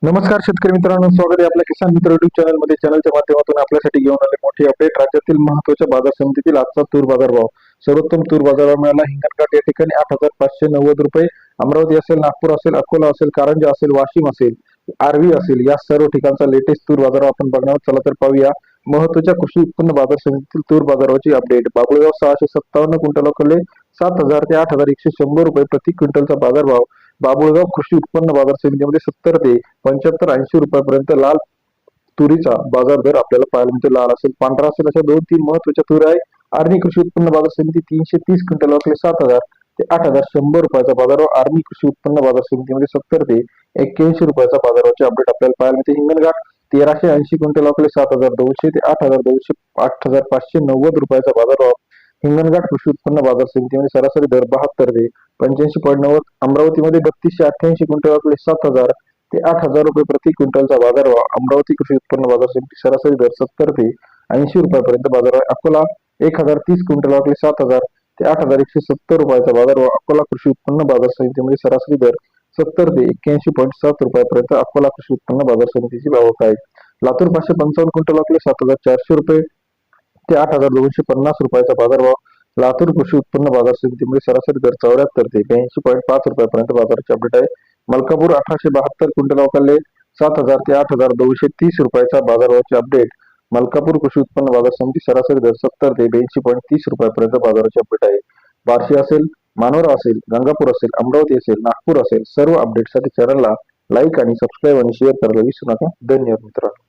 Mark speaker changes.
Speaker 1: नमस्कार शेतकरी मित्रांनो, स्वागत आहे आपल्या किसान मित्र युट्यूब चॅनल मध्ये. चॅनलच्या माध्यमातून आपल्यासाठी घेऊन आले मोठी अपडेट. राज्यातील महत्त्वाच्या बाजार समितीतील आजचा तूर बाजार भाव. सर्वोत्तम तूर बाजारभाव मिळाला हिंगणघाट या ठिकाणी 8,590 रुपये. अमरावती असेल, नागपूर असेल, अकोला असेल, कारंजा असेल, वाशिम असेल, आर्वी असेल, या सर्व ठिकाणचा लेटेस्ट तूर बाजार आपण बघणार. चला तर पाहूया महत्त्वाच्या कृषी उत्पन्न बाजार समितीतील तूर बाजाराची अपडेट. बाबुळगाव 657 क्विंटल 7,000 ते 8,190 रुपये प्रति क्विंटलचा बाजारभाव. बाबुळगाव कृषी उत्पन्न बाजार समितीमध्ये 70 ते 75-80 रुपयापर्यंत लाल तुरीचा बाजार दर आपल्याला पाहायला मिळतो. लाल असेल, पांढरा असेल, अशा 2-3 महत्वाच्या तूर आहे. आर्मी कृषी उत्पन्न बाजार समिती 330 क्विंटल 7,000 ते 8,100 रुपयाचा बाजारभाव. आर्मी कृषी उत्पन्न बाजार समितीमध्ये 70 ते 81 रुपयाचा बाजाराची अपडेट आपल्याला पाहायला मिळते. हिंगणघाट 1380 क्विंटल 7,200 ते 8,590 रुपयाचा बाजारभाव. हिंगणघाट कृषी उत्पन्न बाजार समितीमध्ये सरासरी दर 72 ते 85.90. अमरावतीमध्ये 3288 क्विंटल 7,000 ते 8,000 रुपये प्रति क्विंटलचा बाजारभाव. अमरावती कृषी उत्पन्न बाजार समिती सरासरी दर 70 ते 80 रुपयापर्यंत बाजारभाव. अकोला 1030 क्विंटल 7,000 ते 8,170 रुपयाचा बाजारभाव. अकोला कृषी उत्पन्न बाजार समितीमध्ये सरासरी दर 70 ते 81.7 रुपयापर्यंत अकोला कृषी उत्पन्न बाजार समितीची आवक आहे. लातूर 555 क्विंटल 7,400 रुपये ते 8,250 रुपयाचा बाजारभाव. लातूर कृषी उत्पन्न बाजार समितीमध्ये सरासरी दर 74 ते 82.5 रुपयापर्यंत बाजाराची अपडेट आहे. मलकापूर 1872 क्विंटल 7,000 ते 8,230 रुपयाचा बाजारभावाची अपडेट. मलकापूर कृषी उत्पन्न बाजार समिती सरासरी दर 70 ते 82.30 रुपयापर्यंत बाजाराची अपडेट आहे. बार्शी असेल, मानोरा असेल, गंगापूर असेल, अमरावती असेल, नागपूर असेल, सर्व अपडेटसाठी चॅनलला लाईक आणि सबस्क्राईब आणि शेअर करायला विसरू नका. धन्यवाद मित्रांनो.